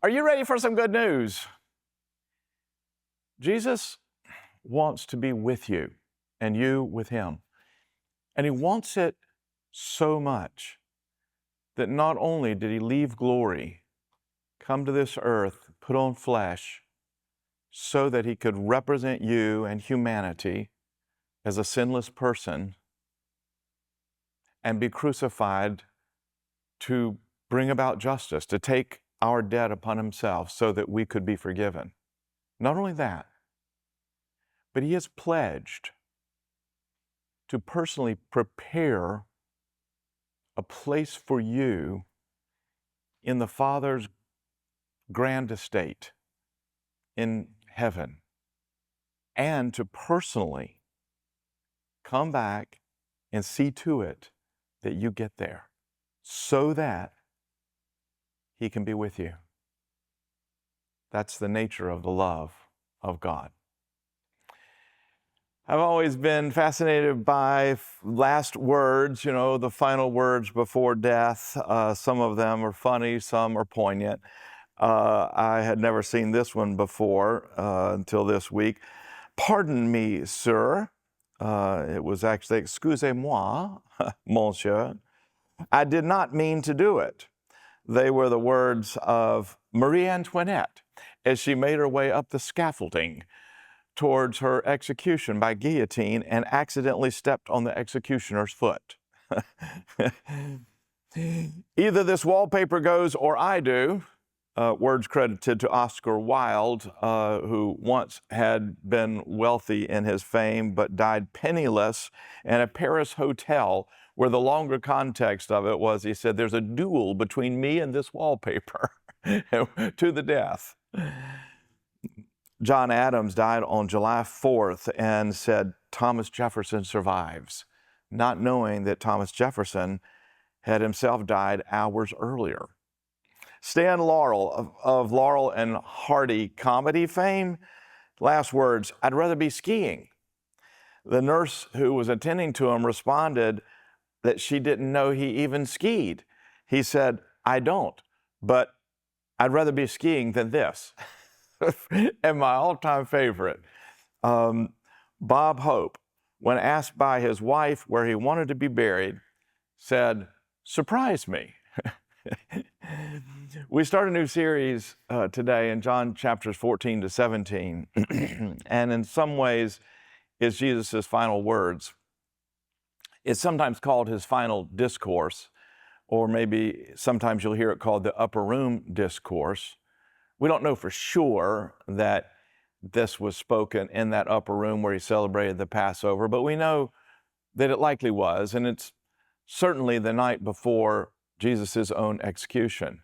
Are you ready for some good news? Jesus wants to be with you and you with him. And he wants it so much that not only did he leave glory, come to this earth, put on flesh, so that he could represent you and humanity as a sinless person and be crucified to bring about justice, to take our debt upon himself so that we could be forgiven. Not only that, but he has pledged to personally prepare a place for you in the Father's grand estate in heaven, and to personally come back and see to it that you get there so that he can be with you. That's the nature of the love of God. I've always been fascinated by last words, the final words before death. Some of them are funny, some are poignant. I had never seen this one before until this week. Pardon me, sir. It was actually, excusez-moi, monsieur. I did not mean to do it. They were the words of Marie Antoinette as she made her way up the scaffolding towards her execution by guillotine and accidentally stepped on the executioner's foot. Either this wallpaper goes or I do. Words credited to Oscar Wilde, who once had been wealthy in his fame but died penniless in a Paris hotel, where the longer context of it was, he said, there's a duel between me and this wallpaper to the death. John Adams died on July 4th and said, Thomas Jefferson survives, not knowing that Thomas Jefferson had himself died hours earlier. Stan Laurel of Laurel and Hardy comedy fame, last words, I'd rather be skiing. The nurse who was attending to him responded that she didn't know he even skied. He said, I don't, but I'd rather be skiing than this. And my all-time favorite, Bob Hope, when asked by his wife where he wanted to be buried, said, surprise me. We start a new series today in John chapters 14 to 17, and in some ways is Jesus' final words. It's sometimes called his final discourse, or maybe sometimes you'll hear it called the upper room discourse. We don't know for sure that this was spoken in that upper room where he celebrated the Passover, but we know that it likely was, and it's certainly the night before Jesus' own execution.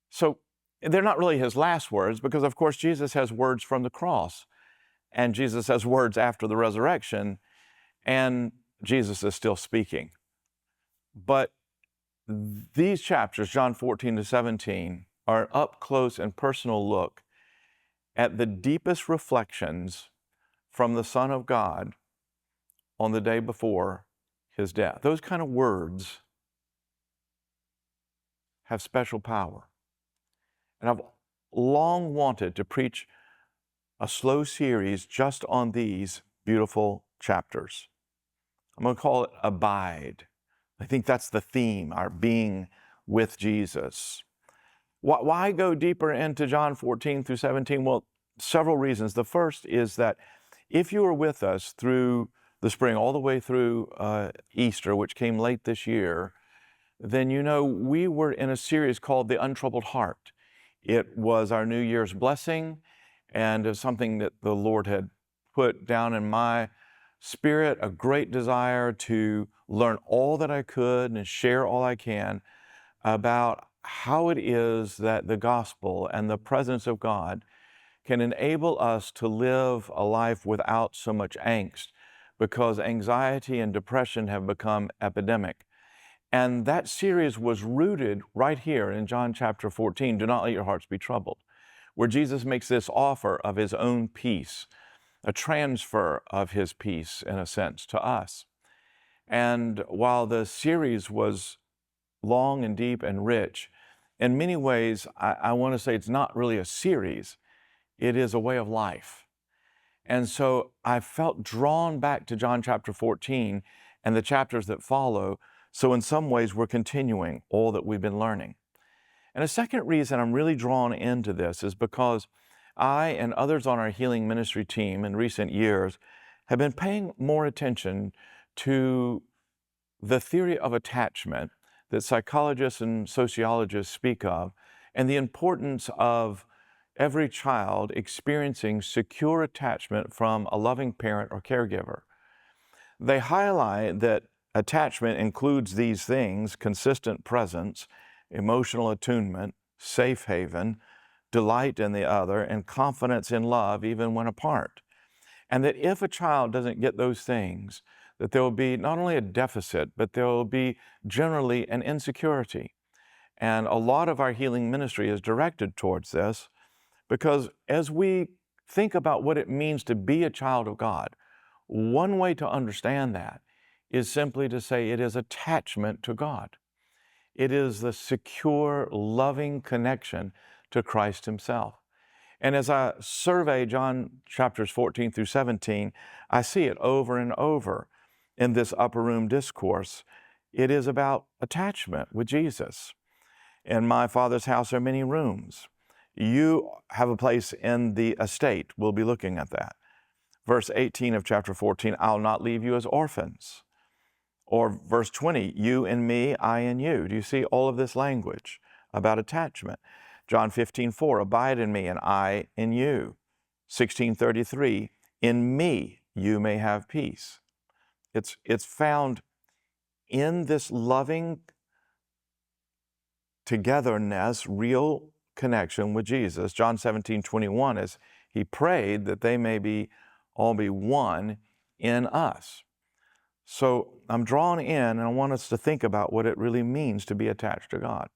So they're not really his last words, because of course Jesus has words from the cross, and Jesus has words after the resurrection, and Jesus is still speaking. But these chapters, John 14 to 17, are an up-close and personal look at the deepest reflections from the Son of God on the day before his death. Those kind of words have special power. And I've long wanted to preach a slow series just on these beautiful chapters. I'm going to call it Abide. I think that's the theme, our being with Jesus. Why go deeper into John 14 through 17? Well, several reasons. The first is that if you were with us through the spring, all the way through Easter, which came late this year, then you know we were in a series called The Untroubled Heart. It was our New Year's blessing, and it was something that the Lord had put down in my spirit, a great desire to learn all that I could and share all I can about how it is that the gospel and the presence of God can enable us to live a life without so much angst, because anxiety and depression have become epidemic. And that series was rooted right here in John chapter 14, do not let your hearts be troubled, where Jesus makes this offer of his own peace, a transfer of his peace, in a sense, to us. And while the series was long and deep and rich, in many ways, I want to say it's not really a series, it is a way of life. And so I felt drawn back to John chapter 14 and the chapters that follow. So in some ways, we're continuing all that we've been learning. And a second reason I'm really drawn into this is because I and others on our healing ministry team in recent years have been paying more attention to the theory of attachment that psychologists and sociologists speak of, and the importance of every child experiencing secure attachment from a loving parent or caregiver. They highlight that attachment includes these things: consistent presence, emotional attunement, safe haven, delight in the other, and confidence in love even when apart. And that if a child doesn't get those things, that there will be not only a deficit, but there will be generally an insecurity. And a lot of our healing ministry is directed towards this, because as we think about what it means to be a child of God, one way to understand that is simply to say it is attachment to God. It is the secure, loving connection to Christ Himself. And as I survey John chapters 14 through 17, I see it over and over in this upper room discourse. It is about attachment with Jesus. In my Father's house are many rooms. You have a place in the estate. We'll be looking at that. Verse 18 of chapter 14, I'll not leave you as orphans. Or verse 20, you in me, I in you. Do you see all of this language about attachment? John 15:4, abide in me and I in you. 16:33, in me you may have peace. It's found in this loving togetherness, real connection with Jesus. John 17:21, as He prayed that they may all be one in us. So I'm drawn in, and I want us to think about what it really means to be attached to God.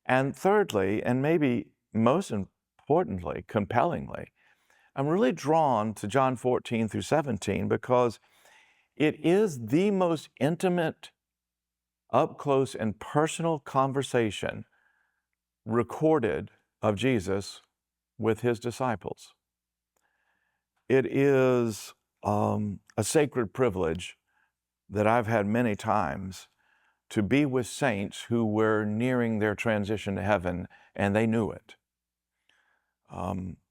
And thirdly, and maybe most importantly, compellingly, I'm really drawn to John 14 through 17 because it is the most intimate, up close, and personal conversation recorded of Jesus with His disciples. It is a sacred privilege that I've had many times to be with saints who were nearing their transition to heaven, and they knew it.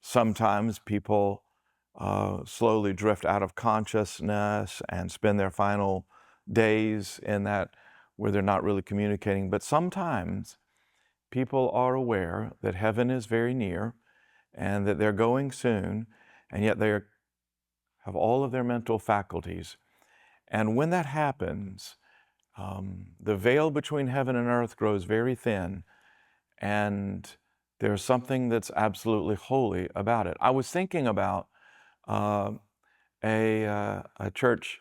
Sometimes people slowly drift out of consciousness and spend their final days in that where they're not really communicating. But sometimes people are aware that heaven is very near and that they're going soon, and yet they have all of their mental faculties. And when that happens, the veil between heaven and earth grows very thin, and there's something that's absolutely holy about it. I was thinking about a church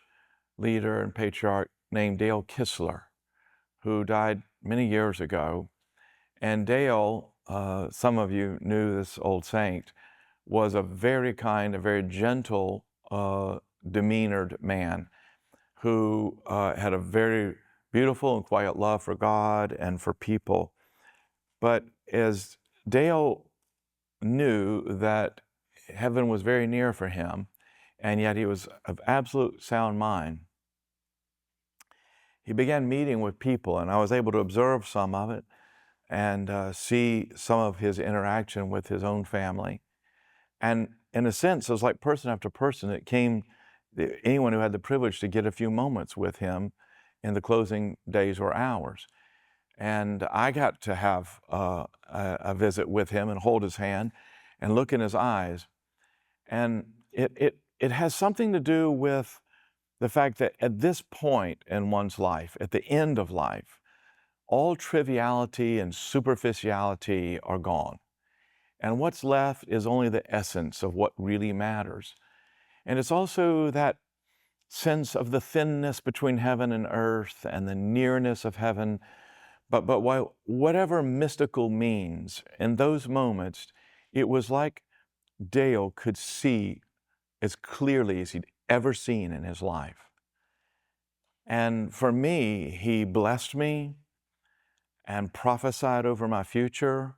leader and patriarch named Dale Kistler, who died many years ago. And Dale, some of you knew this old saint, was a very kind, a very gentle, demeanored man who had a very beautiful and quiet love for God and for people. But as Dale knew that heaven was very near for him, and yet he was of absolute sound mind, he began meeting with people, and I was able to observe some of it and see some of his interaction with his own family. And in a sense, it was like person after person that came, anyone who had the privilege to get a few moments with him in the closing days or hours. And I got to have a visit with him and hold his hand and look in his eyes. And it has something to do with the fact that at this point in one's life, at the end of life, all triviality and superficiality are gone. And what's left is only the essence of what really matters. And it's also that sense of the thinness between heaven and earth and the nearness of heaven. But whatever mystical means, in those moments, it was like Dale could see as clearly as he'd ever seen in his life. And for me, he blessed me, and prophesied over my future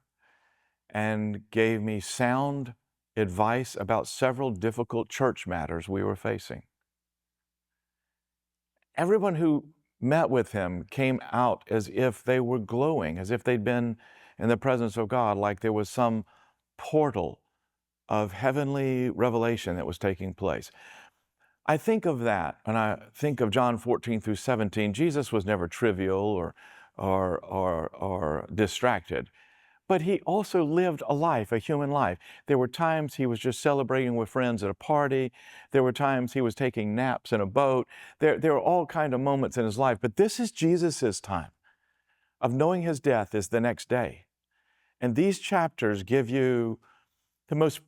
and gave me sound advice about several difficult church matters we were facing. Everyone who met with him came out as if they were glowing, as if they'd been in the presence of God, like there was some portal of heavenly revelation that was taking place. I think of that, and I think of John 14 through 17. Jesus was never trivial or distracted, but he also lived a life, a human life. There were times he was just celebrating with friends at a party. There were times he was taking naps in a boat. There were all kinds of moments in his life, but this is Jesus's time of knowing his death is the next day. And these chapters give you the most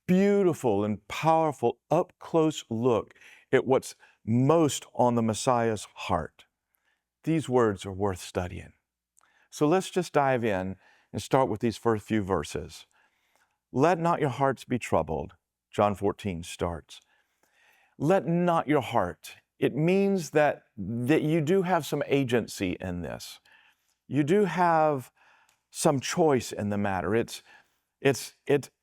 beautiful and powerful up-close look at what's most on the Messiah's heart. These words are worth studying. So let's just dive in and start with these first few verses. Let not your hearts be troubled. John 14 starts. Let not your heart. It means that you do have some agency in this. You do have some choice in the matter. It's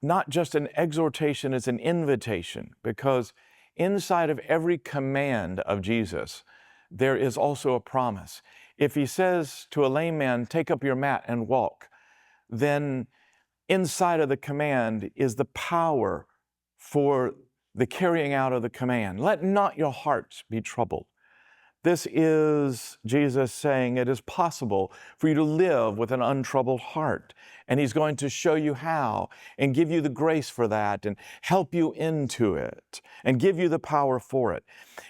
not just an exhortation, it's an invitation, because inside of every command of Jesus, there is also a promise. If he says to a lame man, take up your mat and walk, then inside of the command is the power for the carrying out of the command. Let not your hearts be troubled. This is Jesus saying it is possible for you to live with an untroubled heart. And he's going to show you how and give you the grace for that and help you into it and give you the power for it.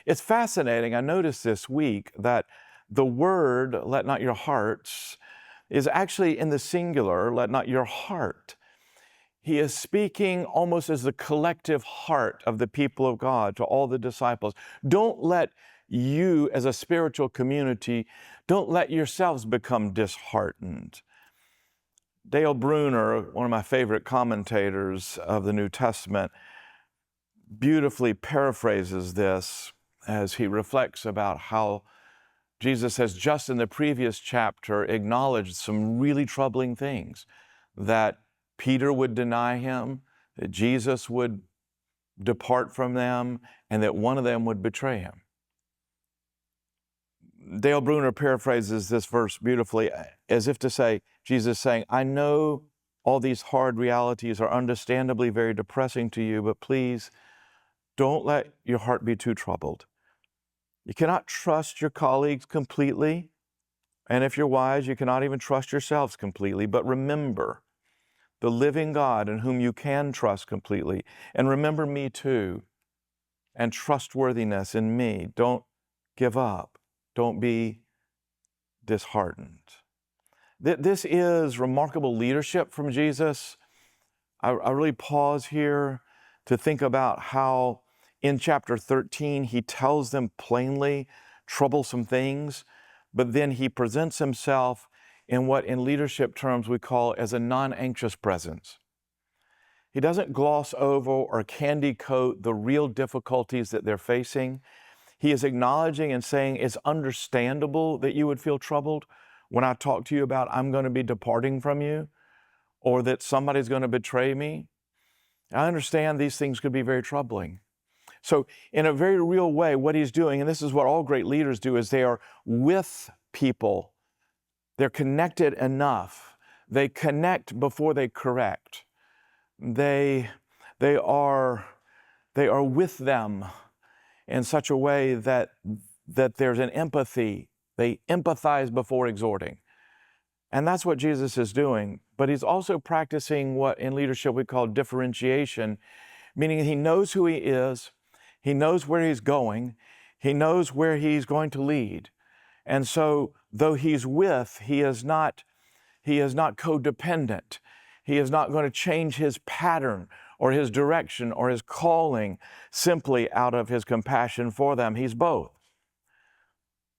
It's fascinating. I noticed this week that the word, let not your hearts, is actually in the singular, let not your heart. He is speaking almost as the collective heart of the people of God to all the disciples. Don't let you as a spiritual community, don't let yourselves become disheartened. Dale Bruner, one of my favorite commentators of the New Testament, beautifully paraphrases this as he reflects about how Jesus has just in the previous chapter acknowledged some really troubling things, that Peter would deny him, that Jesus would depart from them, and that one of them would betray him. Dale Bruner paraphrases this verse beautifully as if to say, Jesus saying, I know all these hard realities are understandably very depressing to you, but please don't let your heart be too troubled. You cannot trust your colleagues completely, and if you're wise, you cannot even trust yourselves completely, but remember the living God in whom you can trust completely, and remember me too, and trustworthiness in me. Don't give up. Don't be disheartened. This is remarkable leadership from Jesus. I really pause here to think about how in chapter 13 he tells them plainly troublesome things, but then he presents himself in what in leadership terms we call as a non-anxious presence. He doesn't gloss over or candy coat the real difficulties that they're facing. He is acknowledging and saying it's understandable that you would feel troubled when I talk to you about I'm going to be departing from you or that somebody's going to betray me. I understand these things could be very troubling. So in a very real way, what he's doing, and this is what all great leaders do, is they are with people. They're connected enough. They connect before they correct. They are with them in such a way that there's an empathy. They empathize before exhorting. And that's what Jesus is doing. But he's also practicing what in leadership we call differentiation, meaning he knows who he is, he knows where he's going, he knows where he's going to lead. And so though he's with, he is not codependent. He is not going to change his pattern or his direction or his calling simply out of his compassion for them. He's both.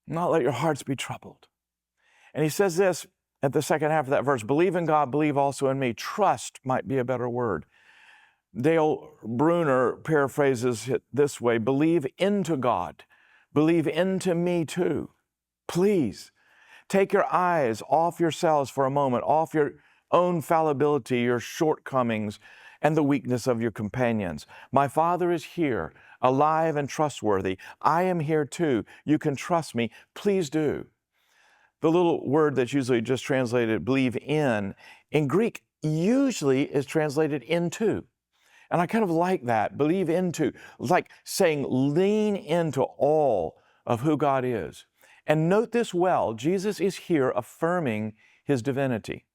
Not let your hearts be troubled. And he says this at the second half of that verse, believe in God, believe also in me. Trust might be a better word. Dale Bruner paraphrases it this way, believe into God, believe into me too. Please Take your eyes off yourselves for a moment, off your own fallibility, your shortcomings, and the weakness of your companions. My Father is here, alive and trustworthy. I am here too. You can trust me. Please do. The little word that's usually just translated believe in Greek usually is translated into. And I kind of like that, believe into, like saying lean into all of who God is. And note this well, Jesus is here affirming his divinity.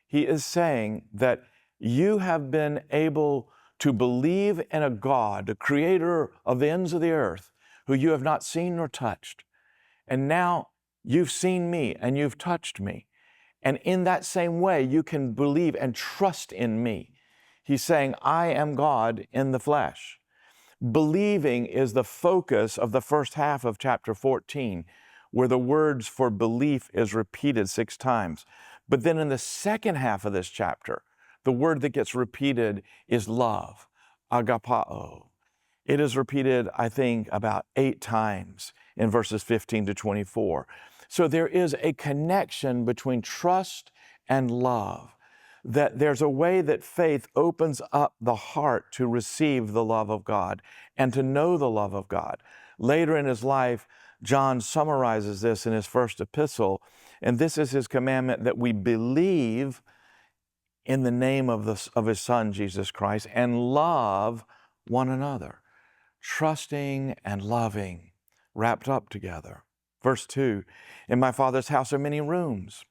He is saying that you have been able to believe in a God, the creator of the ends of the earth, who you have not seen nor touched. And now you've seen me and you've touched me. And in that same way, you can believe and trust in me. He's saying, I am God in the flesh. Believing is the focus of the first half of chapter 14, where the words for belief is repeated 6 times. But then in the second half of this chapter, the word that gets repeated is love, agapao. It is repeated, I think, about 8 times in verses 15 to 24. So there is a connection between trust and love, that there's a way that faith opens up the heart to receive the love of God and to know the love of God. Later in his life, John summarizes this in his first epistle, and this is his commandment, that we believe in the name of his Son, Jesus Christ, and love one another. Trusting and loving, wrapped up together. Verse 2, in my Father's house are many rooms.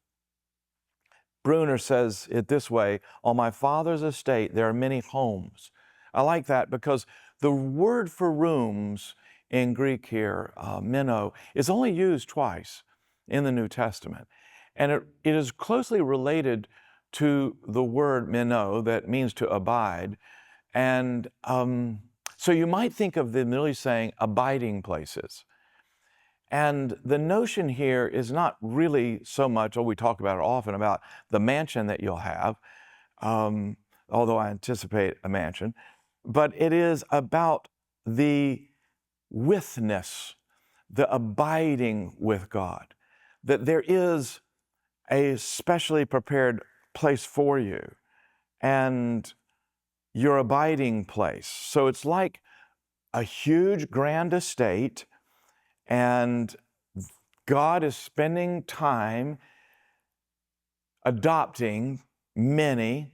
Bruner says it this way, on my Father's estate there are many homes. I like that because the word for rooms in Greek here, meno, is only used twice in the New Testament. And it is closely related to the word meno that means to abide. And so you might think of them really saying abiding places. And the notion here is not really so much, we talk about it often, about the mansion that you'll have, although I anticipate a mansion, but it is about the withness, the abiding with God, that there is a specially prepared place for you and your abiding place. So it's like a huge grand estate, and God is spending time adopting many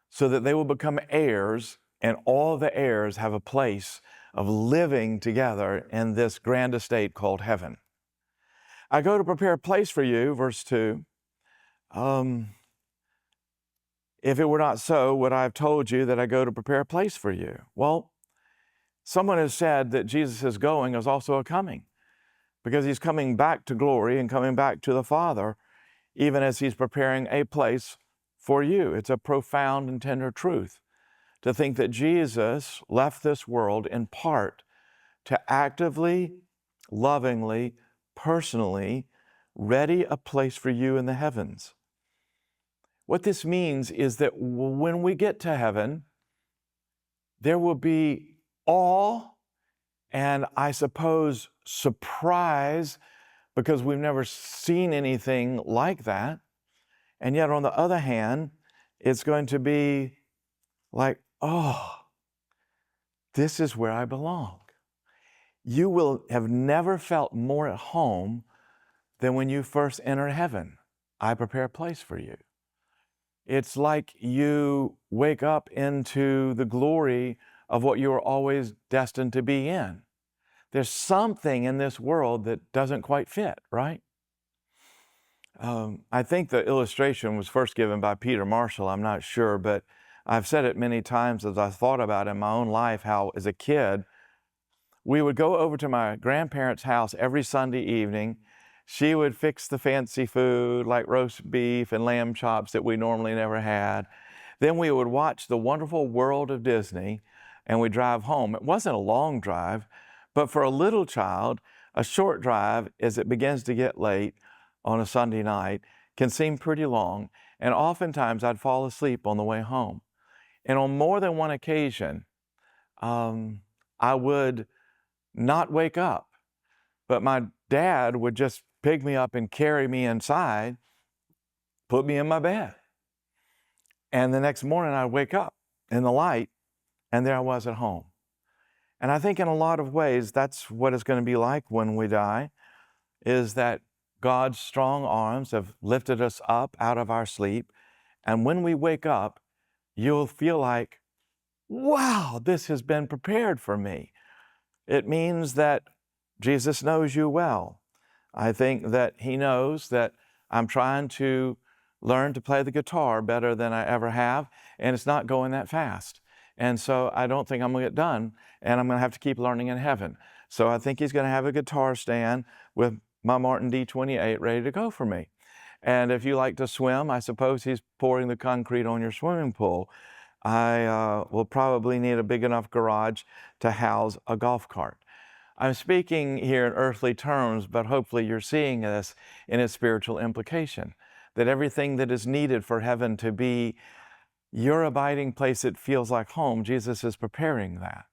so that they will become heirs, and all the heirs have a place of living together in this grand estate called heaven. I go to prepare a place for you, verse 2. If it were not so, would I have told you that I go to prepare a place for you? Well, someone has said that Jesus is going is also a coming, because he's coming back to glory and coming back to the Father, even as he's preparing a place for you. It's a profound and tender truth to think that Jesus left this world in part to actively, lovingly, personally ready a place for you in the heavens. What this means is that when we get to heaven, there will be awe and, I suppose, surprise, because we've never seen anything like that. And yet, on the other hand, it's going to be like, oh, this is where I belong. You will have never felt more at home than when you first enter heaven. I prepare a place for you. It's like you wake up into the glory of what you were always destined to be in. There's something in this world that doesn't quite fit, right? I think the illustration was first given by Peter Marshall, I'm not sure, but I've said it many times as I thought about in my own life, how as a kid, we would go over to my grandparents' house every Sunday evening. She would fix the fancy food like roast beef and lamb chops that we normally never had. Then we would watch the wonderful world of Disney and we'd drive home. It wasn't a long drive, but for a little child, a short drive as it begins to get late on a Sunday night can seem pretty long. And oftentimes I'd fall asleep on the way home. And on more than one occasion, I would not wake up, but my dad would just pick me up and carry me inside, put me in my bed. And the next morning I'd wake up in the light, and there I was at home. And I think in a lot of ways, that's what it's going to be like when we die, is that God's strong arms have lifted us up out of our sleep. And when we wake up, you'll feel like, wow, this has been prepared for me. It means that Jesus knows you well. I think that he knows that I'm trying to learn to play the guitar better than I ever have, and it's not going that fast. And so I don't think I'm going to get done, and I'm going to have to keep learning in heaven. So I think he's going to have a guitar stand with my Martin D28 ready to go for me. And if you like to swim, I suppose he's pouring the concrete on your swimming pool. I will probably need a big enough garage to house a golf cart. I'm speaking here in earthly terms, but hopefully you're seeing this in its spiritual implication, that everything that is needed for heaven to be your abiding place that feels like home, Jesus is preparing that.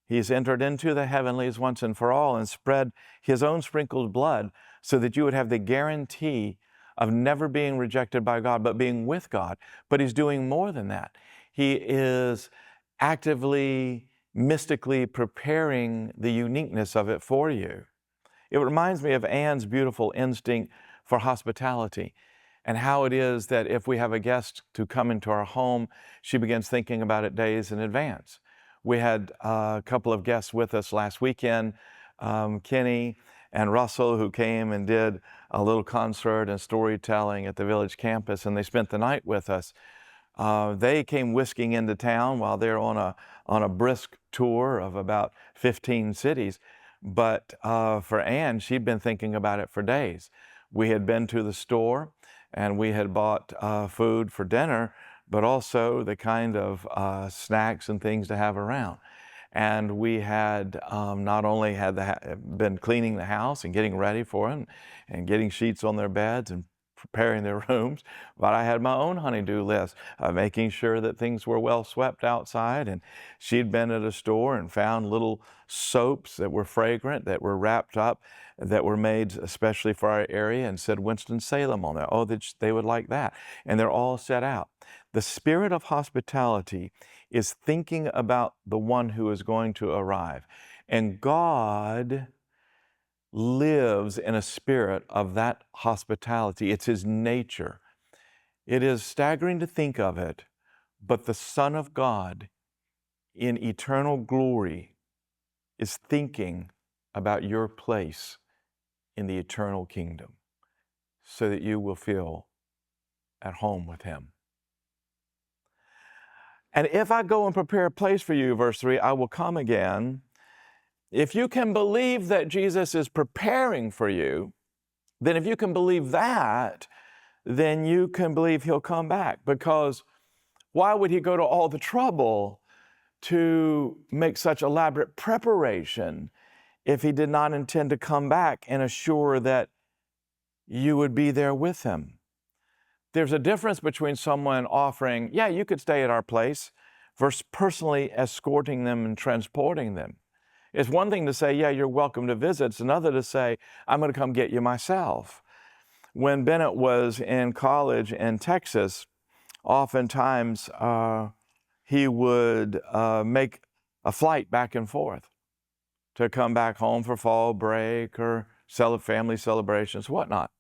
He's entered into the heavenlies once and for all and spread his own sprinkled blood so that you would have the guarantee of never being rejected by God, but being with God. But he's doing more than that. He is actively, mystically preparing the uniqueness of it for you. It reminds me of Anne's beautiful instinct for hospitality and how it is that if we have a guest to come into our home, she begins thinking about it days in advance. We had a couple of guests with us last weekend, Kenny and Russell, who came and did a little concert and storytelling at the village campus, and they spent the night with us. They came whisking into town while they're on a brisk tour of about 15 cities. But for Anne, she'd been thinking about it for days. We had been to the store and we had bought food for dinner, but also the kind of snacks and things to have around. And we had not only been cleaning the house and getting ready for them and getting sheets on their beds and preparing their rooms, but I had my own honey-do list, making sure that things were well swept outside. And she'd been at a store and found little soaps that were fragrant, that were wrapped up, that were made especially for our area and said Winston-Salem on there. Oh, they would like that. And they're all set out. The spirit of hospitality is thinking about the one who is going to arrive. And God lives in a spirit of that hospitality. It's his nature. It is staggering to think of it, but the Son of God in eternal glory is thinking about your place in the eternal kingdom so that you will feel at home with him. And if I go and prepare a place for you, verse 3, I will come again. If you can believe that Jesus is preparing for you, then if you can believe that, then you can believe he'll come back. Because why would he go to all the trouble to make such elaborate preparation if he did not intend to come back and assure that you would be there with him? There's a difference between someone offering, yeah, you could stay at our place, versus personally escorting them and transporting them. It's one thing to say, yeah, you're welcome to visit. It's another to say, I'm going to come get you myself. When Bennett was in college in Texas, oftentimes he would make a flight back and forth to come back home for fall break or family celebrations, whatnot.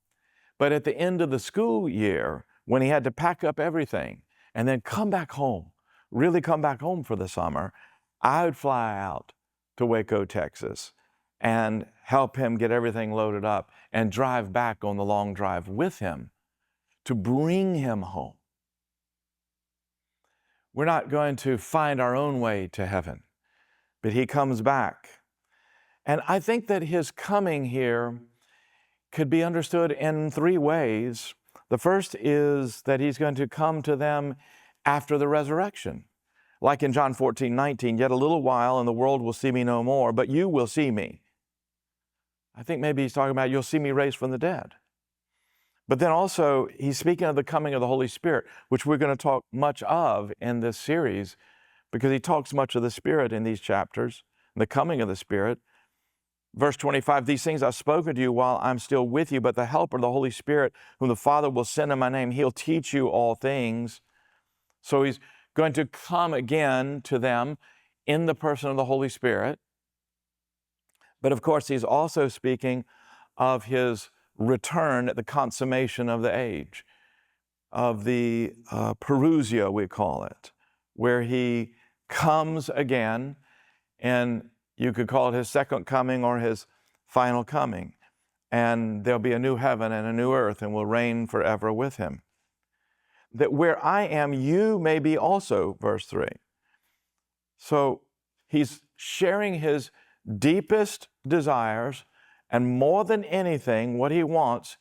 But at the end of the school year, when he had to pack up everything and then come back home, really come back home for the summer, I would fly out to Waco, Texas, and help him get everything loaded up and drive back on the long drive with him to bring him home. We're not going to find our own way to heaven, but he comes back. And I think that his coming here could be understood in three ways. The first is that he's going to come to them after the resurrection. Like in John 14:19, yet a little while and the world will see me no more, but you will see me. I think maybe he's talking about you'll see me raised from the dead. But then also he's speaking of the coming of the Holy Spirit, which we're going to talk much of in this series because he talks much of the Spirit in these chapters, the coming of the Spirit. Verse 25, these things I've spoken to you while I'm still with you, but the Helper, the Holy Spirit, whom the Father will send in my name, he'll teach you all things. So he's going to come again to them in the person of the Holy Spirit. But of course, he's also speaking of his return at the consummation of the age, of the parousia, we call it, where he comes again, and you could call it his second coming or his final coming. And there'll be a new heaven and a new earth, and we'll reign forever with him. That where I am, you may be also, verse 3. So he's sharing his deepest desires, and more than anything, what he wants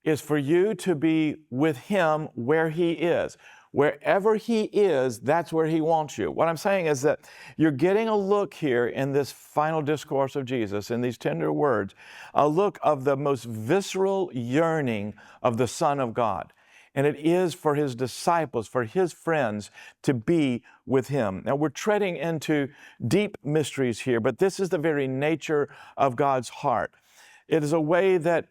is for you to be with him where he is. Wherever he is, that's where he wants you. What I'm saying is that you're getting a look here in this final discourse of Jesus, in these tender words, a look of the most visceral yearning of the Son of God. And it is for his disciples, for his friends, to be with him. Now, we're treading into deep mysteries here, but this is the very nature of God's heart. It is a way that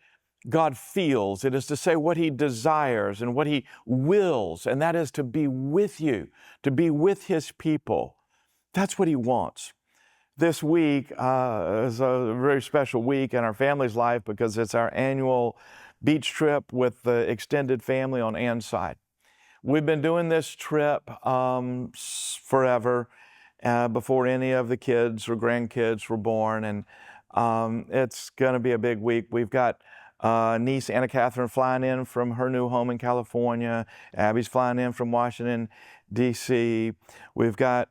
God feels. It is to say what he desires and what he wills, and that is to be with you, to be with his people. That's what he wants. This week is a very special week in our family's life because it's our annual beach trip with the extended family on Ann's side. We've been doing this trip forever, before any of the kids or grandkids were born, and it's going to be a big week. We've got niece Anna Catherine flying in from her new home in California. Abby's flying in from Washington, D.C. We've got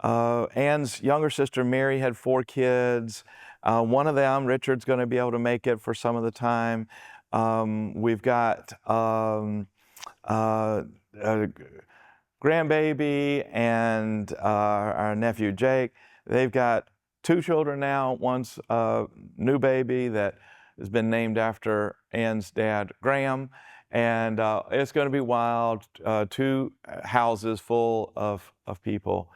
Ann's younger sister, Mary, had 4 kids. One of them, Richard's going to be able to make it for some of the time. We've got a grandbaby and our nephew, Jake. They've got 2 children now. One's a new baby that has been named after Ann's dad, Graham. And it's going to be wild. 2 houses full of people.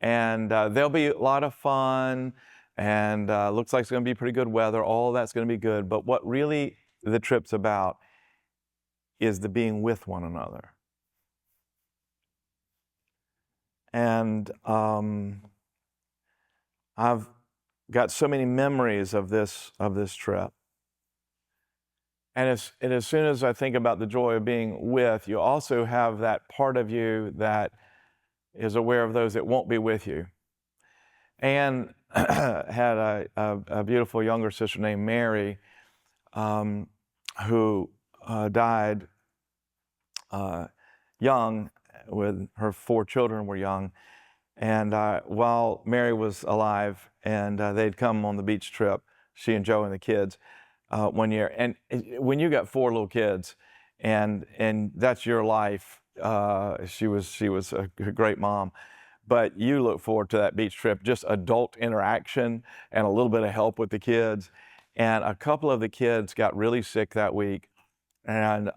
And there'll be a lot of fun, and looks like it's going to be pretty good weather. All that's going to be good. But what really the trip's about is the being with one another. And I've got so many memories of this trip. And as soon as I think about the joy of being with, you also have that part of you that is aware of those that won't be with you. Anne had a beautiful younger sister named Mary, who died young, when her 4 children were young. And while Mary was alive, and they'd come on the beach trip, she and Joe and the kids, one year. And when you got 4 little kids, and that's your life, she was a great mom. But you look forward to that beach trip, just adult interaction and a little bit of help with the kids. And a couple of the kids got really sick that week, and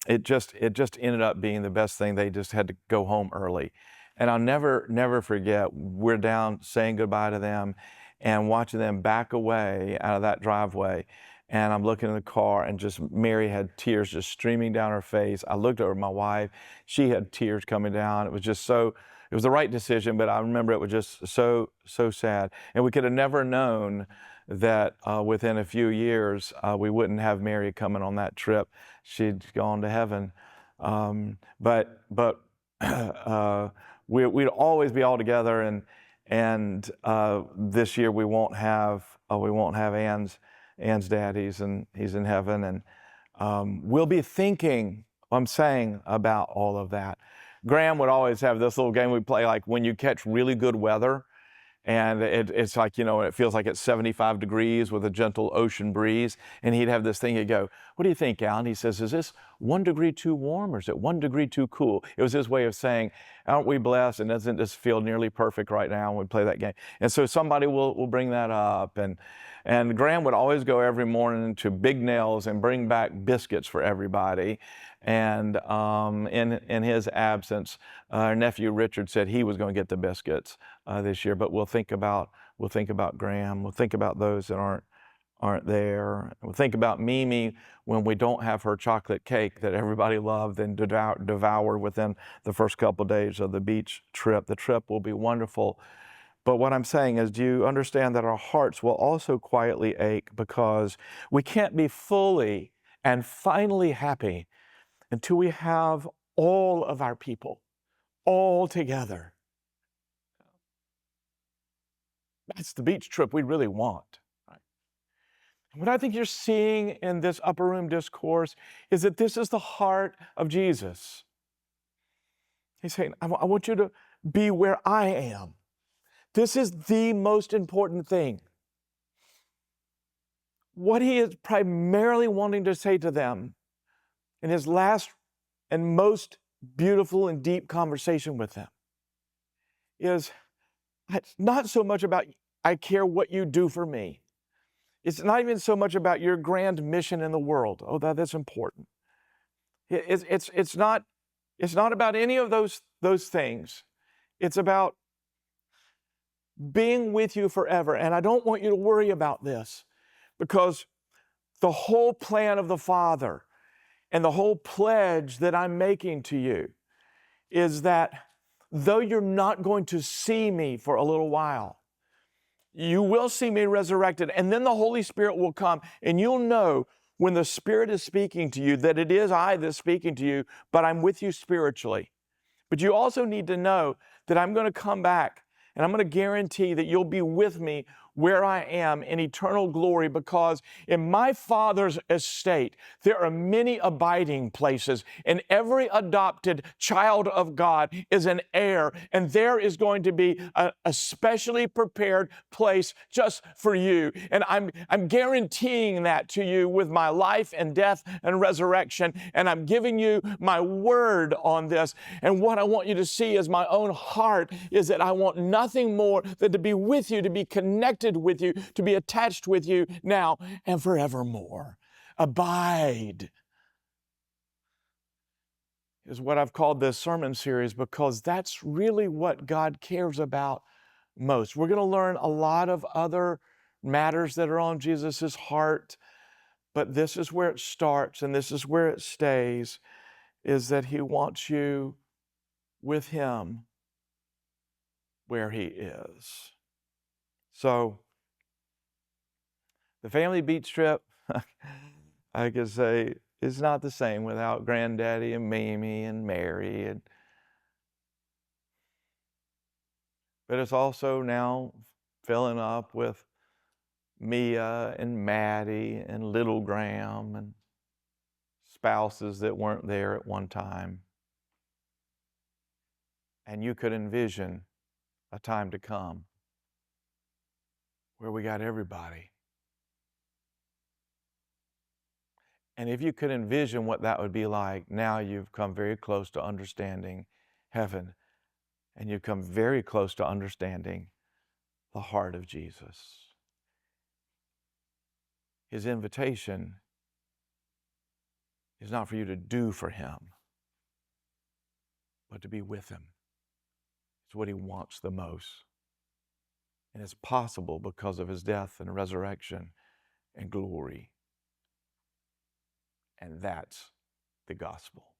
it just ended up being the best thing. They just had to go home early. And I'll never forget, we're down saying goodbye to them and watching them back away out of that driveway. And I'm looking in the car, and just Mary had tears just streaming down her face. I looked over at my wife. She had tears coming down. It was just so, it was the right decision, but I remember it was just so sad. And we could have never known that within a few years, we wouldn't have Mary coming on that trip. She'd gone to heaven. But we'd always be all together, and this year we won't have Ann's dad. He's in heaven, and we'll be thinking, I'm saying, about all of that. Graham would always have this little game we play, like when you catch really good weather, and it's like, it feels like it's 75 degrees with a gentle ocean breeze. And he'd have this thing, he'd go, "What do you think, Alan?" He says, "Is this 1 degree too warm, or is it 1 degree too cool?" It was his way of saying, aren't we blessed? And doesn't this feel nearly perfect right now when we play that game? And so somebody will bring that up. And And Graham would always go every morning to Big Nails and bring back biscuits for everybody. And in his absence, our nephew Richard said he was going to get the biscuits this year. But we'll think about Graham. We'll think about those that aren't there. We'll think about Mimi when we don't have her chocolate cake that everybody loved and devoured within the first couple of days of the beach trip. The trip will be wonderful. But what I'm saying is, do you understand that our hearts will also quietly ache because we can't be fully and finally happy until we have all of our people all together? That's the beach trip we really want. What I think you're seeing in this upper room discourse is that this is the heart of Jesus. He's saying, I want you to be where I am. This is the most important thing. What he is primarily wanting to say to them in his last and most beautiful and deep conversation with them is, it's not so much about, I care what you do for me. It's not even so much about your grand mission in the world. Oh, that's important. It's not about any of those things. It's about being with you forever. And I don't want you to worry about this, because the whole plan of the Father and the whole pledge that I'm making to you is that though you're not going to see me for a little while, you will see me resurrected, and then the Holy Spirit will come, and you'll know when the Spirit is speaking to you that it is I that's speaking to you, but I'm with you spiritually. But you also need to know that I'm going to come back, and I'm going to guarantee that you'll be with me where I am in eternal glory, because in my Father's estate, there are many abiding places, and every adopted child of God is an heir, and there is going to be a specially prepared place just for you. And I'm guaranteeing that to you with my life and death and resurrection, and I'm giving you my word on this. And what I want you to see as my own heart is that I want nothing more than to be with you, to be connected with you, to be attached with you now and forevermore. Abide is what I've called this sermon series, because that's really what God cares about most. We're going to learn a lot of other matters that are on Jesus' heart, but this is where it starts and this is where it stays, is that he wants you with him where he is. So, the family beach trip, I could say, is not the same without Granddaddy and Mimi and Mary. But it's also now filling up with Mia and Maddie and little Graham and spouses that weren't there at one time. And you could envision a time to come where we got everybody. And if you could envision what that would be like, now you've come very close to understanding heaven, and you've come very close to understanding the heart of Jesus. His invitation is not for you to do for him, but to be with him. It's what he wants the most. And it's possible because of his death and resurrection and glory. And that's the gospel.